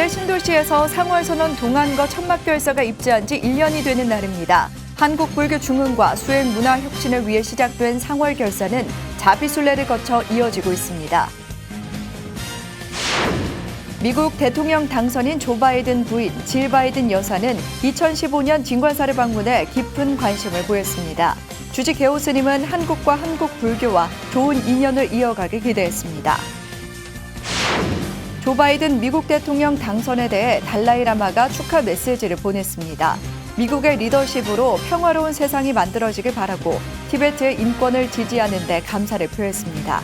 위례 신도시에서 상월선언 동안거 천막결사가 입지한 지 1년이 되는 날입니다. 한국불교중흥과 수행문화혁신을 위해 시작된 상월결사는 자비순례를 거쳐 이어지고 있습니다. 미국 대통령 당선인 조 바이든 부인 질 바이든 여사는 2015년 진관사를 방문해 깊은 관심을 보였습니다. 주지 개오 스님은 한국과 한국 불교와 좋은 인연을 이어가길 기대했습니다. 조 바이든 미국 대통령 당선에 대해 달라이라마가 축하 메시지를 보냈습니다. 미국의 리더십으로 평화로운 세상이 만들어지길 바라고 티베트의 인권을 지지하는 데 감사를 표했습니다.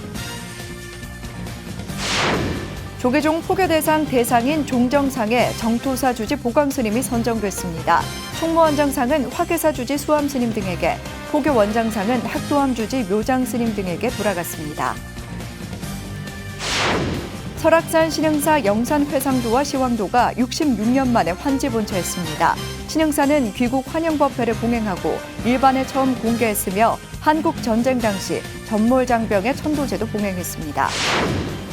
조계종 포교 대상인 종정상에 정토사 주지 보광스님이 선정됐습니다. 총무원장상은 화계사 주지 수암스님 등에게, 포교 원장상은 학도암 주지 묘장스님 등에게 돌아갔습니다. 설악산 신흥사 영산회상도와 시황도가 66년 만에 환지 본처했습니다. 신흥사는 귀국 환영법회를 봉행하고 일반에 처음 공개했으며 한국 전쟁 당시 전몰장병의 천도제도 봉행했습니다.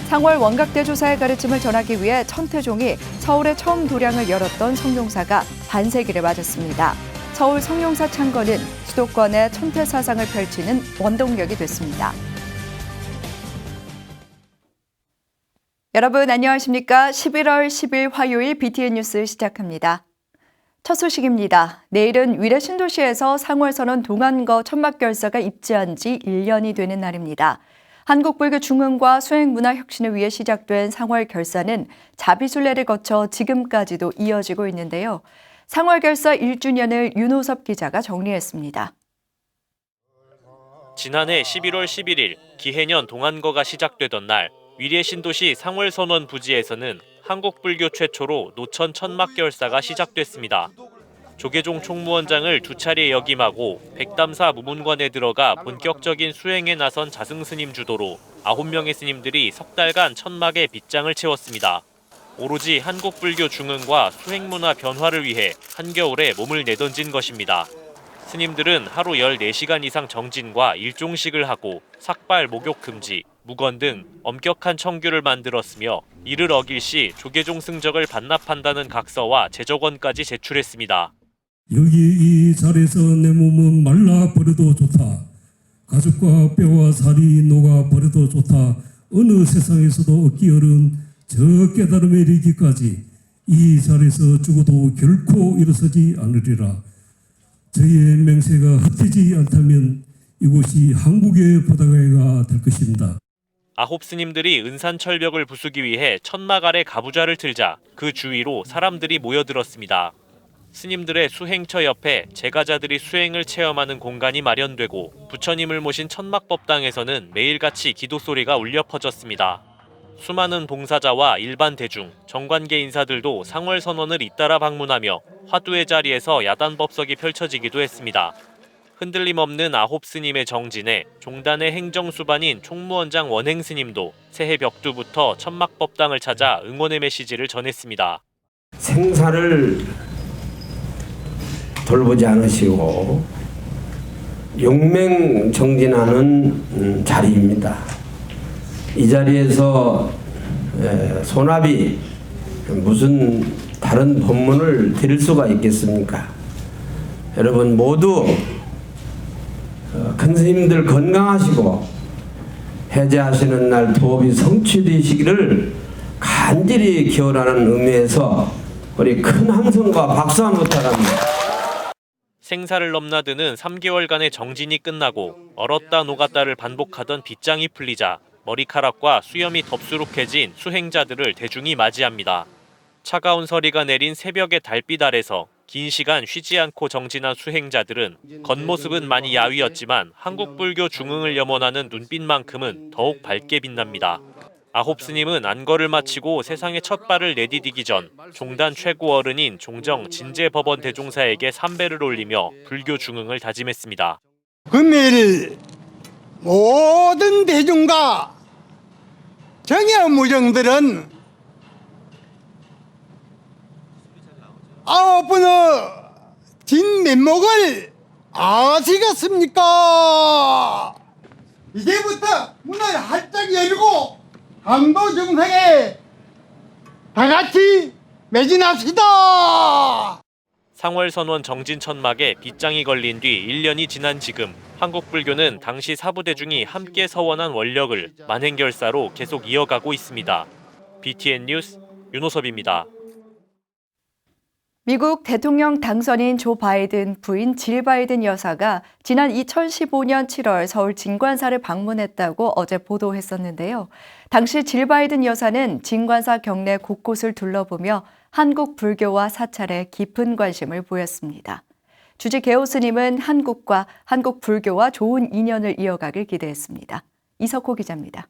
상월 원각대조사의 가르침을 전하기 위해 천태종이 서울에 처음 도량을 열었던 성룡사가 반세기를 맞았습니다. 서울 성룡사 창건은 수도권의 천태사상을 펼치는 원동력이 됐습니다. 여러분 안녕하십니까? 11월 10일 화요일 BTN 뉴스 시작합니다. 첫 소식입니다. 내일은 위례 신도시에서 상월선언 동안거 천막결사가 입지한 지 1년이 되는 날입니다. 한국불교중흥과 수행문화혁신을 위해 시작된 상월결사는 자비순례를 거쳐 지금까지도 이어지고 있는데요. 상월결사 1주년을 윤호섭 기자가 정리했습니다. 지난해 11월 11일 기해년 동안거가 시작되던 날 위례 신도시 상월선원 부지에서는 한국불교 최초로 노천 천막결사가 시작됐습니다. 조계종 총무원장을 두 차례 역임하고 백담사 무문관에 들어가 본격적인 수행에 나선 자승스님 주도로 9명의 스님들이 석 달간 천막에 빗장을 채웠습니다. 오로지 한국불교 중흥과 수행문화 변화를 위해 한겨울에 몸을 내던진 것입니다. 스님들은 하루 14시간 이상 정진과 일종식을 하고 삭발, 목욕 금지, 무건 등 엄격한 청규를 만들었으며 이를 어길 시 조계종 승적을 반납한다는 각서와 제적원까지 제출했습니다. 여기 이 자리에서 내 몸은 말라버려도 좋다. 가죽과 뼈와 살이 녹아버려도 좋다. 어느 세상에서도 얻기 어려운 저 깨달음에 이르기까지 이 자리에서 죽어도 결코 일어서지 않으리라. 저의 맹세가 헛되지 않다면 이곳이 한국의 바다가가 될 것입니다. 9스님들이 은산철벽을 부수기 위해 천막 아래 가부좌를 틀자 그 주위로 사람들이 모여들었습니다. 스님들의 수행처 옆에 제가자들이 수행을 체험하는 공간이 마련되고 부처님을 모신 천막법당에서는 매일같이 기도 소리가 울려 퍼졌습니다. 수많은 봉사자와 일반 대중, 정관계 인사들도 상월선원을 잇따라 방문하며 화두의 자리에서 야단법석이 펼쳐지기도 했습니다. 흔들림 없는 9스님의 정진에 종단의 행정수반인 총무원장 원행스님도 새해 벽두부터 천막법당을 찾아 응원의 메시지를 전했습니다. 생사를 돌보지 않으시고 용맹정진하는 자리입니다. 이 자리에서 소나비 무슨 다른 법문을 드릴 수가 있겠습니까? 여러분 모두 큰 스님들 건강하시고 해제하시는 날 도업이 성취되시기를 간절히 기원하는 의미에서 우리 큰 함성과 박수 한번 부탁합니다. 생사를 넘나드는 3개월간의 정진이 끝나고 얼었다 녹았다를 반복하던 빗장이 풀리자 머리카락과 수염이 덥수룩해진 수행자들을 대중이 맞이합니다. 차가운 서리가 내린 새벽의 달빛 아래서 긴 시간 쉬지 않고 정진한 수행자들은 겉모습은 많이 야위었지만 한국불교 중흥을 염원하는 눈빛만큼은 더욱 밝게 빛납니다. 9스님은 안거를 마치고 세상의 첫 발을 내디디기 전 종단 최고 어른인 종정 진제법원 대종사에게 삼배를 올리며 불교 중흥을 다짐했습니다. 금일 모든 대중과 정야무정들은 9분의 진면목을 아시겠습니까? 이제부터 문을 활짝 열고 강도 정상에 다 같이 매진합시다. 상월선원 정진 천막에 빗장이 걸린 뒤 1년이 지난 지금 한국불교는 당시 사부대중이 함께 서원한 원력을 만행결사로 계속 이어가고 있습니다. BTN 뉴스 윤호섭입니다. 미국 대통령 당선인 조 바이든 부인 질 바이든 여사가 지난 2015년 7월 서울 진관사를 방문했다고 어제 보도했었는데요. 당시 질 바이든 여사는 진관사 경내 곳곳을 둘러보며 한국 불교와 사찰에 깊은 관심을 보였습니다. 주지 개호 스님은 한국과 한국 불교와 좋은 인연을 이어가길 기대했습니다. 이석호 기자입니다.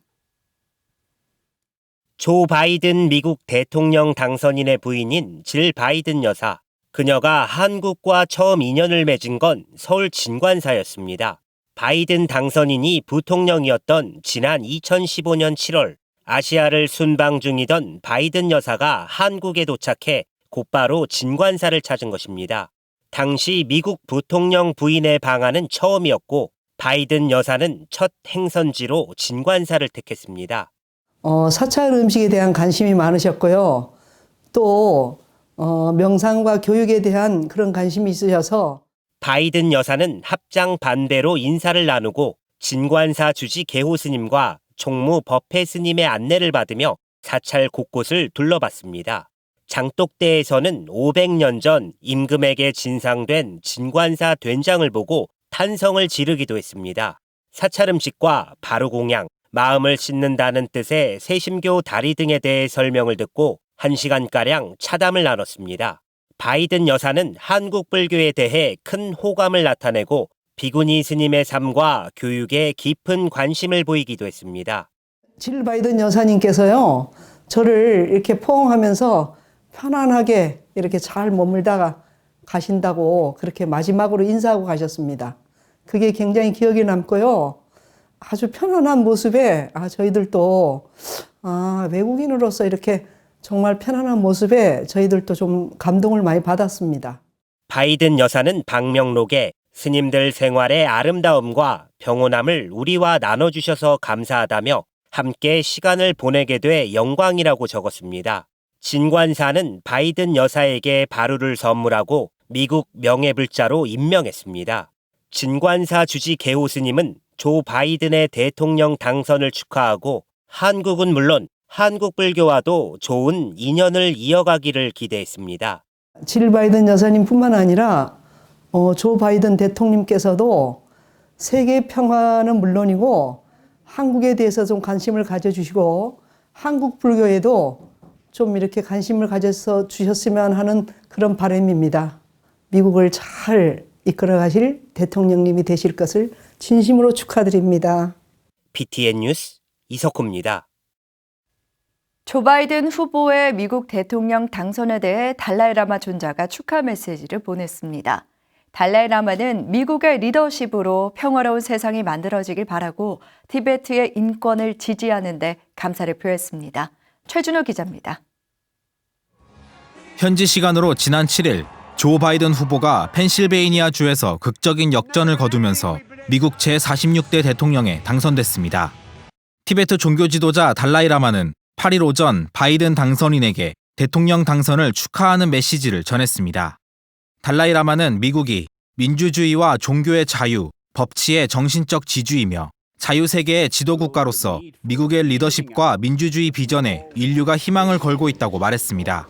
조 바이든 미국 대통령 당선인의 부인인 질 바이든 여사. 그녀가 한국과 처음 인연을 맺은 건 서울 진관사였습니다. 바이든 당선인이 부통령이었던 지난 2015년 7월 아시아를 순방 중이던 바이든 여사가 한국에 도착해 곧바로 진관사를 찾은 것입니다. 당시 미국 부통령 부인의 방한은 처음이었고 바이든 여사는 첫 행선지로 진관사를 택했습니다. 사찰 음식에 대한 관심이 많으셨고요. 또 명상과 교육에 대한 그런 관심이 있으셔서 바이든 여사는 합장 반대로 인사를 나누고 진관사 주지 개호 스님과 총무 법회 스님의 안내를 받으며 사찰 곳곳을 둘러봤습니다. 장독대에서는 500년 전 임금에게 진상된 진관사 된장을 보고 탄성을 지르기도 했습니다. 사찰 음식과 바루공양, 마음을 씻는다는 뜻의 세심교 다리 등에 대해 설명을 듣고 1시간가량 차담을 나눴습니다. 바이든 여사는 한국 불교에 대해 큰 호감을 나타내고 비구니 스님의 삶과 교육에 깊은 관심을 보이기도 했습니다. 질 바이든 여사님께서요, 저를 이렇게 포옹하면서 편안하게 이렇게 잘 머물다가 가신다고 그렇게 마지막으로 인사하고 가셨습니다. 그게 굉장히 기억에 남고요. 아주 편안한 모습에 저희들도 외국인으로서 이렇게 정말 편안한 모습에 저희들도 좀 감동을 많이 받았습니다. 바이든 여사는 방명록에 스님들 생활의 아름다움과 평온함을 우리와 나눠주셔서 감사하다며 함께 시간을 보내게 돼 영광이라고 적었습니다. 진관사는 바이든 여사에게 바루를 선물하고 미국 명예불자로 임명했습니다. 진관사 주지 개호 스님은 조 바이든의 대통령 당선을 축하하고 한국은 물론 한국 불교와도 좋은 인연을 이어가기를 기대했습니다. 질 바이든 여사님뿐만 아니라 조 바이든 대통령께서도 세계 평화는 물론이고 한국에 대해서 좀 관심을 가져주시고 한국 불교에도 좀 이렇게 관심을 가져서 주셨으면 하는 그런 바람입니다. 미국을 잘 이끌어 가실 대통령님이 되실 것을 진심으로 축하드립니다. BTN 뉴스 이석호입니다. 조 바이든 후보의 미국 대통령 당선에 대해 달라이 라마 존자가 축하 메시지를 보냈습니다. 달라이 라마는 미국의 리더십으로 평화로운 세상이 만들어지길 바라고 티베트의 인권을 지지하는 데 감사를 표했습니다. 최준호 기자입니다. 현지 시간으로 지난 7일 조 바이든 후보가 펜실베이니아 주에서 극적인 역전을 거두면서 미국 제46대 대통령에 당선됐습니다. 티베트 종교 지도자 달라이 라마는 8일 오전 바이든 당선인에게 대통령 당선을 축하하는 메시지를 전했습니다. 달라이 라마는 미국이 민주주의와 종교의 자유, 법치의 정신적 지주이며 자유세계의 지도국가로서 미국의 리더십과 민주주의 비전에 인류가 희망을 걸고 있다고 말했습니다.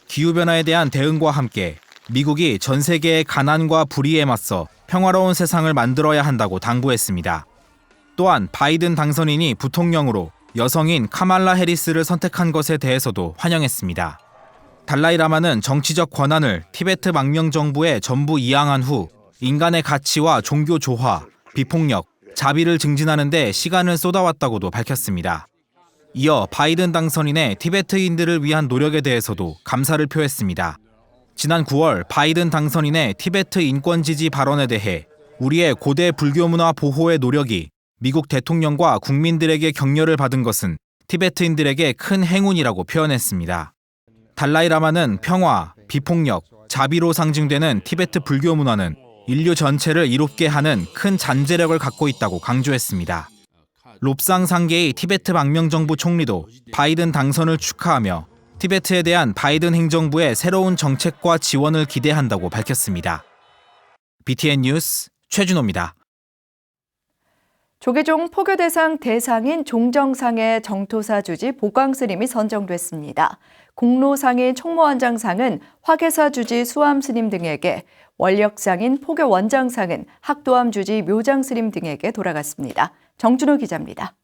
기후변화에 대한 대응과 함께 미국이 전 세계의 가난과 불의에 맞서 평화로운 세상을 만들어야 한다고 당부했습니다. 또한 바이든 당선인이 부통령으로 여성인 카말라 해리스를 선택한 것에 대해서도 환영했습니다. 달라이 라마는 정치적 권한을 티베트 망명 정부에 전부 이양한 후 인간의 가치와 종교 조화, 비폭력, 자비를 증진하는 데 시간을 쏟아왔다고도 밝혔습니다. 이어 바이든 당선인의 티베트인들을 위한 노력에 대해서도 감사를 표했습니다. 지난 9월 바이든 당선인의 티베트 인권 지지 발언에 대해 우리의 고대 불교 문화 보호의 노력이 미국 대통령과 국민들에게 격려를 받은 것은 티베트인들에게 큰 행운이라고 표현했습니다. 달라이 라마는 평화, 비폭력, 자비로 상징되는 티베트 불교 문화는 인류 전체를 이롭게 하는 큰 잠재력을 갖고 있다고 강조했습니다. 롭상 상게이 티베트 망명정부 총리도 바이든 당선을 축하하며 티베트에 대한 바이든 행정부의 새로운 정책과 지원을 기대한다고 밝혔습니다. BTN 뉴스 최준호입니다. 조계종 포교 대상인 종정상의 정토사 주지 보광스님이 선정됐습니다. 공로상인 총무원장상은 화계사 주지 수암스님 등에게, 원력상인 포교 원장상은 학도암 주지 묘장스님 등에게 돌아갔습니다. 정준호 기자입니다.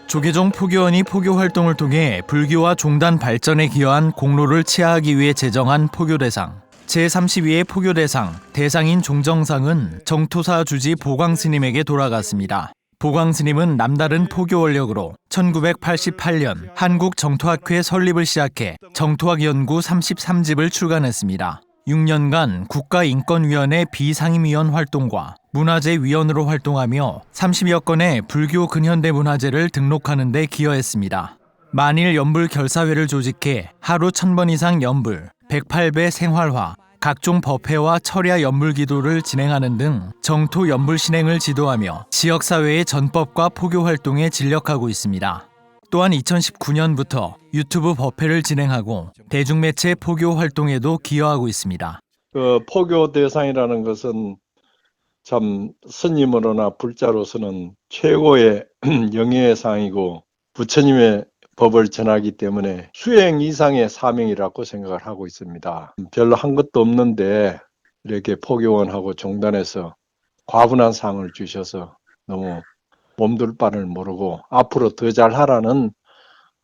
조계종 포교원이 포교 활동을 통해 불교와 종단 발전에 기여한 공로를 치하하기 위해 제정한 포교대상. 제32회 포교대상, 대상인 종정상은 정토사 주지 보광스님에게 돌아갔습니다. 보광스님은 남다른 포교 원력으로 1988년 한국정토학회 설립을 시작해 정토학 연구 33집을 출간했습니다. 6년간 국가인권위원회 비상임위원 활동과 문화재위원으로 활동하며 30여 건의 불교 근현대 문화재를 등록하는 데 기여했습니다. 만일 연불 결사회를 조직해 하루 1000번 이상 연불, 108배 생활화, 각종 법회와 철야 연불 기도를 진행하는 등 정토 연불 신행을 지도하며 지역사회의 전법과 포교 활동에 진력하고 있습니다. 또한 2019년부터 유튜브 법회를 진행하고 대중매체 포교 활동에도 기여하고 있습니다. 포교 대상이라는 것은 참 스님으로나 불자로서는 최고의 영예의 상이고 부처님의 법을 전하기 때문에 수행 이상의 사명이라고 생각을 하고 있습니다. 별로 한 것도 없는데 이렇게 포교원하고 종단에서 과분한 상을 주셔서 너무 몸둘 바를 모르고 앞으로 더 잘하라는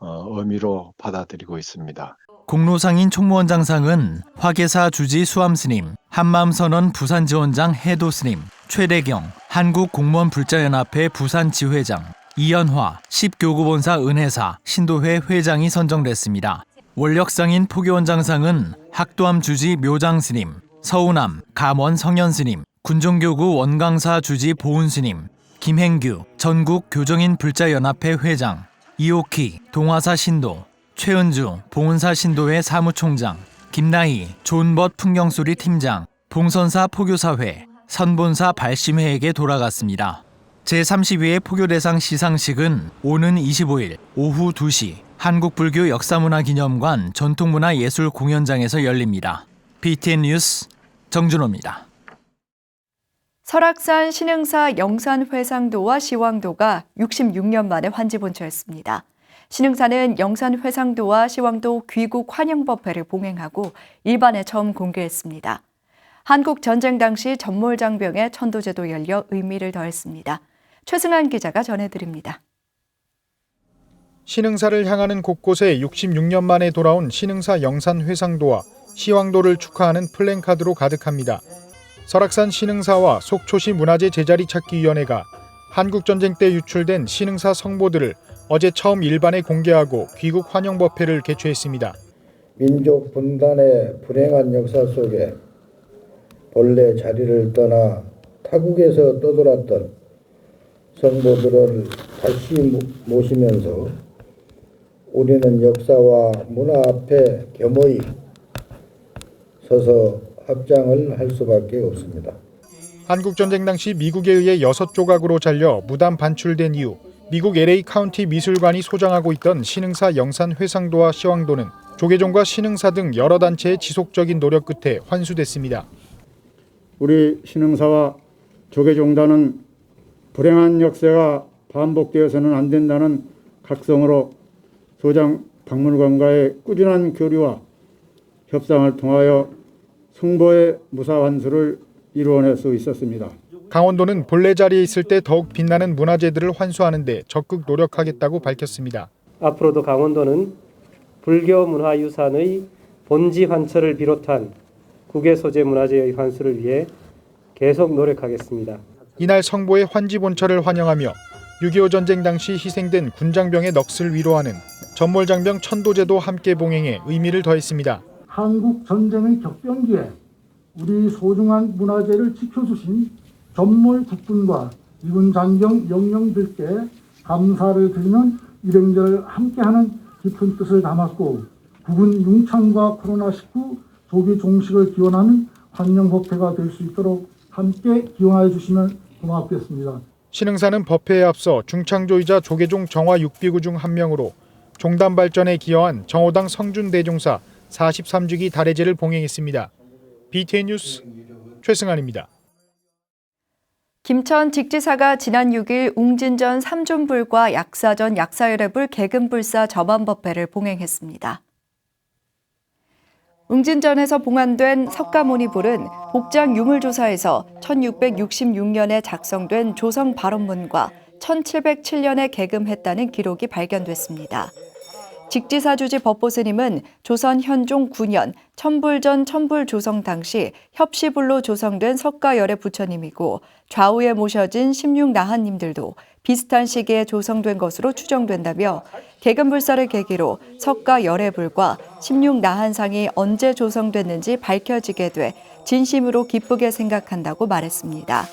의미로 받아들이고 있습니다. 공로상인 총무원장상은 화계사 주지 수암스님, 한마음선언 부산지원장 해도스님, 최대경, 한국공무원불자연합회 부산지회장, 이연화, 10교구본사 은혜사, 신도회 회장이 선정됐습니다. 원력상인 포교원장상은 학도암 주지 묘장스님, 서운암, 감원 성현스님, 군종교구 원강사 주지 보은스님, 김행규, 전국 교정인 불자연합회 회장, 이옥희, 동화사 신도, 최은주, 봉은사 신도회 사무총장, 김나희, 존벗 풍경소리 팀장, 봉선사 포교사회, 선본사 발심회에게 돌아갔습니다. 제32회 포교대상 시상식은 오는 25일 오후 2시 한국불교 역사문화기념관 전통문화예술공연장에서 열립니다. BTN 뉴스 정준호입니다. 설악산 신흥사 영산회상도와 시황도가 66년 만에 환지본처했습니다. 신흥사는 영산회상도와 시황도 귀국 환영법회를 봉행하고 일반에 처음 공개했습니다. 한국 전쟁 당시 전몰장병의 천도제도 열려 의미를 더했습니다. 최승한 기자가 전해드립니다. 신흥사를 향하는 곳곳에 66년 만에 돌아온 신흥사 영산회상도와 시황도를 축하하는 플랜카드로 가득합니다. 설악산 신흥사와 속초시 문화재 제자리 찾기위원회가 한국전쟁 때 유출된 신흥사 성보들을 어제 처음 일반에 공개하고 귀국 환영법회를 개최했습니다. 민족 분단의 불행한 역사 속에 본래 자리를 떠나 타국에서 떠돌았던 성보들을 다시 모시면서 우리는 역사와 문화 앞에 겸허히 서서 합장을 할 수밖에 없습니다. 한국전쟁 당시 미국에 의해 6조각으로 잘려 무단 반출된 이후 미국 LA 카운티 미술관이 소장하고 있던 신흥사 영산회상도와 시황도는 조계종과 신흥사 등 여러 단체의 지속적인 노력 끝에 환수됐습니다. 우리 신흥사와 조계종단은 불행한 역사가 반복되어서는 안 된다는 각성으로 소장 박물관과의 꾸준한 교류와 협상을 통하여 성보의 무사 환수를 이루어낼 수 있었습니다. 강원도는 본래 자리에 있을 때 더욱 빛나는 문화재들을 환수하는 데 적극 노력하겠다고 밝혔습니다. 앞으로도 강원도는 불교 문화유산의 본지 환처를 비롯한 국외 소재 문화재의 환수를 위해 계속 노력하겠습니다. 이날 성보의 환지 본처를 환영하며 6.25 전쟁 당시 희생된 군장병의 넋을 위로하는 전몰장병 천도제도 함께 봉행해 의미를 더했습니다. 한국 전쟁의 격변기에 우리 소중한 문화재를 지켜주신 전몰 국군과 이군 장병 영령들께 감사를 드리는 일행들을 함께하는 깊은 뜻을 담았고 국군 융창과 코로나19 조기 종식을 기원하는 환영법회가 될 수 있도록 함께 기원해 주시면 고맙겠습니다. 신흥사는 법회에 앞서 중창조이자 조계종 정화 6비구 중 한 명으로 종단 발전에 기여한 정호당 성준 대종사 43주기 달해제를 봉행했습니다. BTN 뉴스 최승환입니다. 김천 직지사가 지난 6일 웅진전 3존불과 약사전 약사열애불 개금불사 점안법회를 봉행했습니다. 웅진전에서 봉안된 석가모니불은 복장 유물조사에서 1666년에 작성된 조성 발언문과 1707년에 개금했다는 기록이 발견됐습니다. 직지사 주지 법보스님은 조선 현종 9년 천불전 천불조성 당시 협시불로 조성된 석가열애 부처님이고 좌우에 모셔진 16나한님들도 비슷한 시기에 조성된 것으로 추정된다며 개금불사를 계기로 석가열애불과 16나한상이 언제 조성됐는지 밝혀지게 돼 진심으로 기쁘게 생각한다고 말했습니다.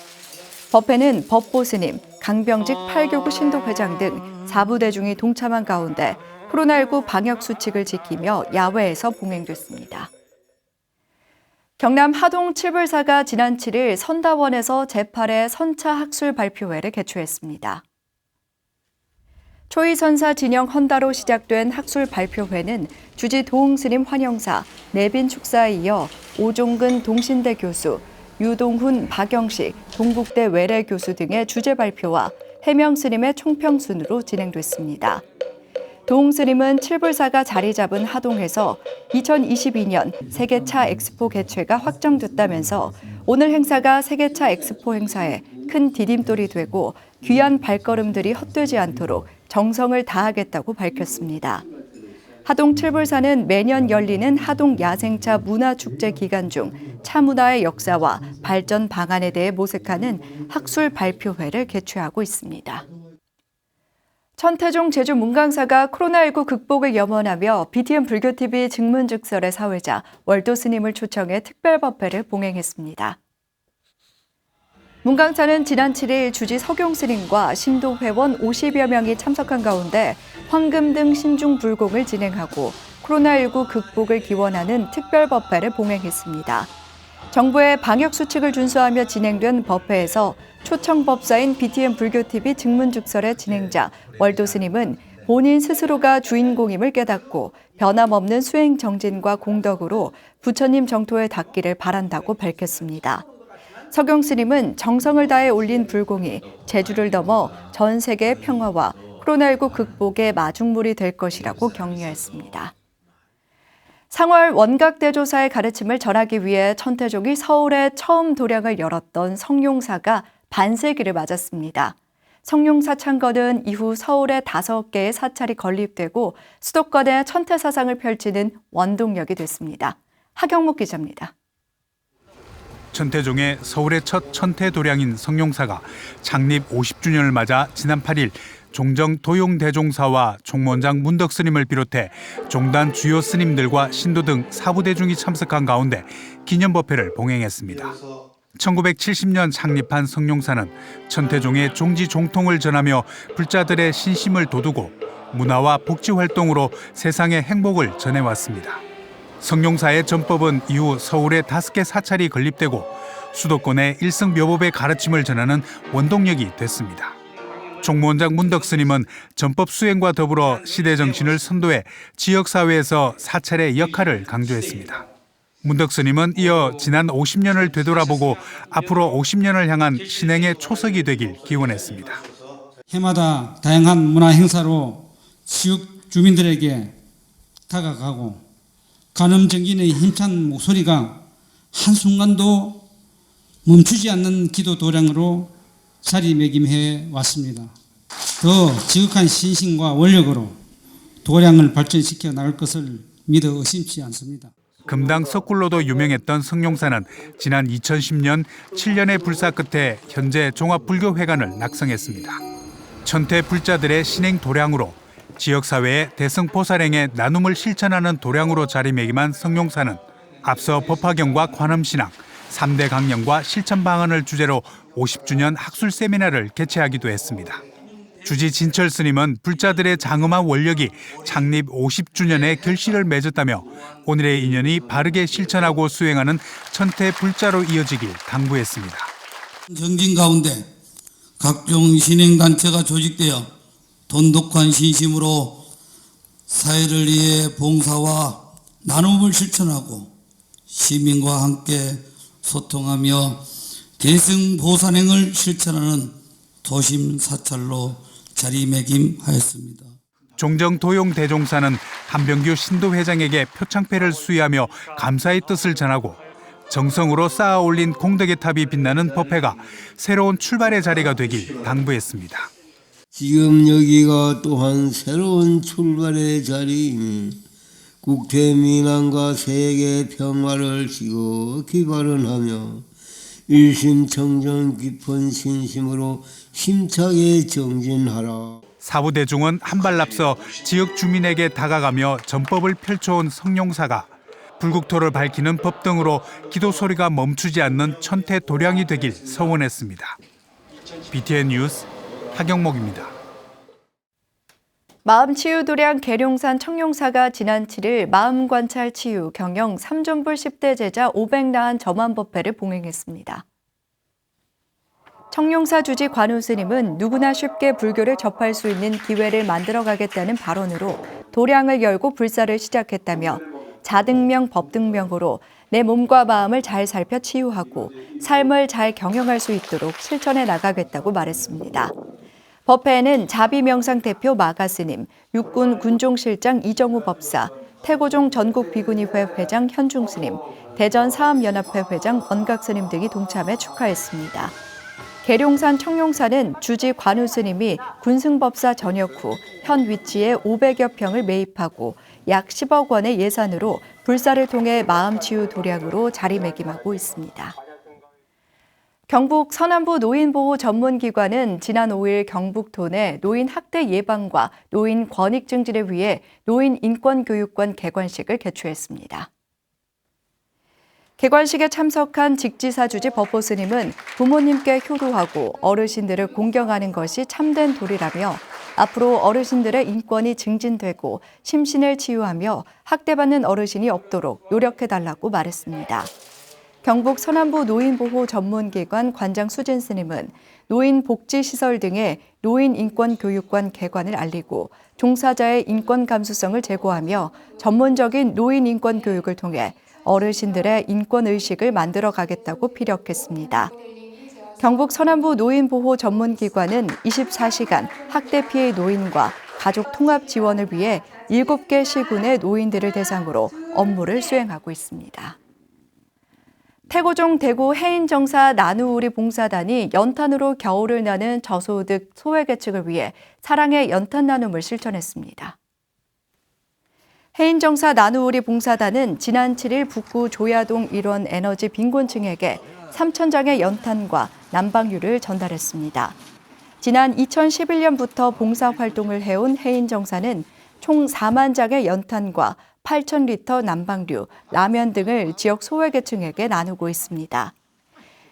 법회는 법보스님, 강병직 8교구 신도회장 등 4부대중이 동참한 가운데 코로나19 방역수칙을 지키며 야외에서 봉행됐습니다. 경남 하동 칠불사가 지난 7일 선다원에서 제8회 선차 학술 발표회를 개최했습니다. 초이선사 진영 헌다로 시작된 학술 발표회는 주지 도웅스님 환영사, 내빈 축사에 이어 오종근 동신대 교수, 유동훈 박영식 동국대 외래 교수 등의 주제 발표와 해명스님의 총평순으로 진행됐습니다. 도웅스님은 칠불사가 자리 잡은 하동에서 2022년 세계차 엑스포 개최가 확정됐다면서 오늘 행사가 세계차 엑스포 행사에 큰 디딤돌이 되고 귀한 발걸음들이 헛되지 않도록 정성을 다하겠다고 밝혔습니다. 하동 칠불사는 매년 열리는 하동 야생차 문화축제 기간 중 차문화의 역사와 발전 방안에 대해 모색하는 학술 발표회를 개최하고 있습니다. 천태종 제주 문강사가 코로나19 극복을 염원하며 BTN 불교TV 증문즉설의 사회자 월도 스님을 초청해 특별법회를 봉행했습니다. 문강사는 지난 7일 주지 서경 스님과 신도 회원 50여 명이 참석한 가운데 황금 등 신중 불공을 진행하고 코로나19 극복을 기원하는 특별법회를 봉행했습니다. 정부의 방역수칙을 준수하며 진행된 법회에서 초청법사인 BTN 불교TV 증문즉설의 진행자 월도 스님은 본인 스스로가 주인공임을 깨닫고 변함없는 수행 정진과 공덕으로 부처님 정토에 닿기를 바란다고 밝혔습니다. 서경 스님은 정성을 다해 올린 불공이 제주를 넘어 전 세계의 평화와 코로나19 극복의 마중물이 될 것이라고 격려했습니다. 상월 원각대조사의 가르침을 전하기 위해 천태종이 서울에 처음 도량을 열었던 성룡사가 반세기를 맞았습니다. 성룡사 창건은 이후 서울에 5개의 사찰이 건립되고 수도권에 천태사상을 펼치는 원동력이 됐습니다. 하경목 기자입니다. 천태종의 서울의 첫 천태도량인 성룡사가 창립 50주년을 맞아 지난 8일 종정 도용대종사와 총무원장 문덕스님을 비롯해 종단 주요 스님들과 신도 등 4부대중이 참석한 가운데 기념법회를 봉행했습니다. 1970년 창립한 성룡사는 천태종의 종지 종통을 전하며 불자들의 신심을 돋우고 문화와 복지 활동으로 세상의 행복을 전해왔습니다. 성룡사의 전법은 이후 서울에 5개 사찰이 건립되고 수도권의 일승묘법의 가르침을 전하는 원동력이 됐습니다. 총무원장 문덕스님은 전법 수행과 더불어 시대 정신을 선도해 지역사회에서 사찰의 역할을 강조했습니다. 문덕스님은 이어 지난 50년을 되돌아보고 앞으로 50년을 향한 신행의 초석이 되길 기원했습니다. 해마다 다양한 문화 행사로 지역 주민들에게 다가가고 간음정진의 힘찬 목소리가 한순간도 멈추지 않는 기도 도량으로 자리매김해 왔습니다. 더 지극한 신심과 원력으로 도량을 발전시켜 나갈 것을 믿어 의심치 않습니다. 금당 석굴로도 유명했던 성룡사는 지난 2010년 7년의 불사 끝에 현재 종합불교회관을 낙성했습니다. 천태 불자들의 신행 도량으로 지역사회의 대승포살행의 나눔을 실천하는 도량으로 자리매김한 성룡사는 앞서 법화경과 관음신앙, 3대 강령과 실천 방안을 주제로 50주년 학술 세미나를 개최하기도 했습니다. 주지 진철 스님은 불자들의 장엄한 원력이 창립 50주년의 결실을 맺었다며 오늘의 인연이 바르게 실천하고 수행하는 천태 불자로 이어지길 당부했습니다. 정진 가운데 각종 신행단체가 조직되어 돈독한 신심으로 사회를 위해 봉사와 나눔을 실천하고 시민과 함께 소통하며 대승보산행을 실천하는 도심 사찰로 자리매김하였습니다. 종정 도용 대종사는 한병규 신도 회장에게 표창패를 수여하며 감사의 뜻을 전하고 정성으로 쌓아 올린 공덕의 탑이 빛나는 법회가 새로운 출발의 자리가 되길 당부했습니다. 지금 여기가 또한 새로운 출발의 자리이니 국태 민안과 세계 평화를 지극히 발언하며 일심청정 깊은 신심으로 힘차게 정진하라. 사부대중은 한 발 앞서 지역 주민에게 다가가며 전법을 펼쳐온 성룡사가 불국토를 밝히는 법 등으로 기도 소리가 멈추지 않는 천태도량이 되길 서원했습니다. BTN 뉴스 하경목입니다. 마음치유도량 계룡산 청룡사가 지난 7일 마음관찰치유 경영 3존불 10대 제자 500나한 점안법회를 봉행했습니다. 청룡사 주지 관우스님은 누구나 쉽게 불교를 접할 수 있는 기회를 만들어가겠다는 발언으로 도량을 열고 불사를 시작했다며 자등명 법등명으로 내 몸과 마음을 잘 살펴 치유하고 삶을 잘 경영할 수 있도록 실천해 나가겠다고 말했습니다. 법회에는 자비명상 대표 마가스님, 육군 군종실장 이정우 법사, 태고종 전국비구니회 회장 현중스님, 대전사암연합회 회장 원각스님 등이 동참해 축하했습니다. 계룡산 청룡사는 주지 관우스님이 군승법사 전역 후 현 위치에 500여 평을 매입하고 약 10억 원의 예산으로 불사를 통해 마음치유 도량으로 자리매김하고 있습니다. 경북 서남부 노인보호 전문기관은 지난 5일 경북도 내 노인 학대 예방과 노인 권익 증진을 위해 노인 인권교육관 개관식을 개최했습니다. 개관식에 참석한 직지사 주지 법보스님은 부모님께 효도하고 어르신들을 공경하는 것이 참된 도리라며 앞으로 어르신들의 인권이 증진되고 심신을 치유하며 학대받는 어르신이 없도록 노력해달라고 말했습니다. 경북 서남부 노인보호 전문기관 관장 수진 스님은 노인복지시설 등의 노인인권교육관 개관을 알리고 종사자의 인권 감수성을 제고하며 전문적인 노인인권교육을 통해 어르신들의 인권의식을 만들어가겠다고 피력했습니다. 경북 서남부 노인보호 전문기관은 24시간 학대 피해 노인과 가족 통합 지원을 위해 7개 시군의 노인들을 대상으로 업무를 수행하고 있습니다. 태고종 대구 해인정사 나누우리 봉사단이 연탄으로 겨울을 나는 저소득 소외계층을 위해 사랑의 연탄 나눔을 실천했습니다. 해인정사 나누우리 봉사단은 지난 7일 북구 조야동 일원 에너지 빈곤층에게 3,000장의 연탄과 난방유를 전달했습니다. 지난 2011년부터 봉사활동을 해온 해인정사는 총 4만 장의 연탄과 8,000리터 난방류, 라면 등을 지역 소외계층에게 나누고 있습니다.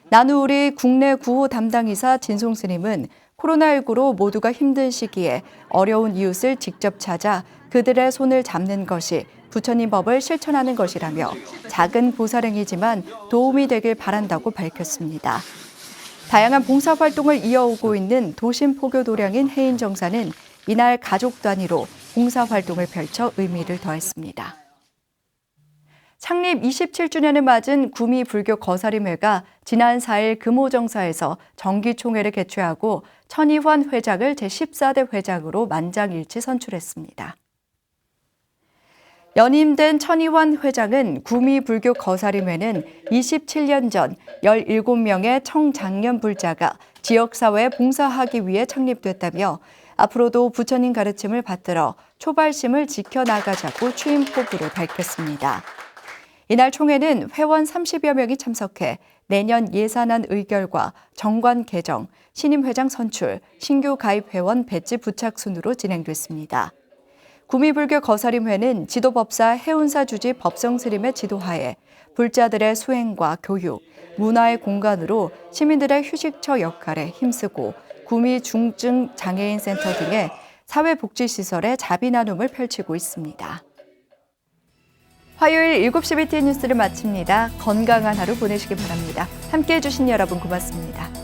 나누우리 국내 구호 담당이사 진송스님은 코로나19로 모두가 힘든 시기에 어려운 이웃을 직접 찾아 그들의 손을 잡는 것이 부처님 법을 실천하는 것이라며 작은 보살행이지만 도움이 되길 바란다고 밝혔습니다. 다양한 봉사활동을 이어오고 있는 도심포교도량인 해인정사는 이날 가족 단위로 봉사활동을 펼쳐 의미를 더했습니다. 창립 27주년을 맞은 구미 불교 거사림회가 지난 4일 금호정사에서 정기총회를 개최하고 천희환 회장을 제14대 회장으로 만장일치 선출했습니다. 연임된 천희환 회장은 구미 불교 거사림회는 27년 전 17명의 청장년 불자가 지역사회에 봉사하기 위해 창립됐다며 앞으로도 부처님 가르침을 받들어 초발심을 지켜나가자고 취임 포부를 밝혔습니다. 이날 총회는 회원 30여 명이 참석해 내년 예산안 의결과 정관 개정, 신임 회장 선출, 신규 가입 회원 배지 부착 순으로 진행됐습니다. 구미불교 거사림회는 지도법사 해운사 주지 법성스님의 지도하에 불자들의 수행과 교육, 문화의 공간으로 시민들의 휴식처 역할에 힘쓰고 구미 중증 장애인 센터 등의 사회복지시설의 자비 나눔을 펼치고 있습니다. 화요일 7시 BTN 뉴스를 마칩니다. 건강한 하루 보내시기 바랍니다. 함께해 주신 여러분 고맙습니다.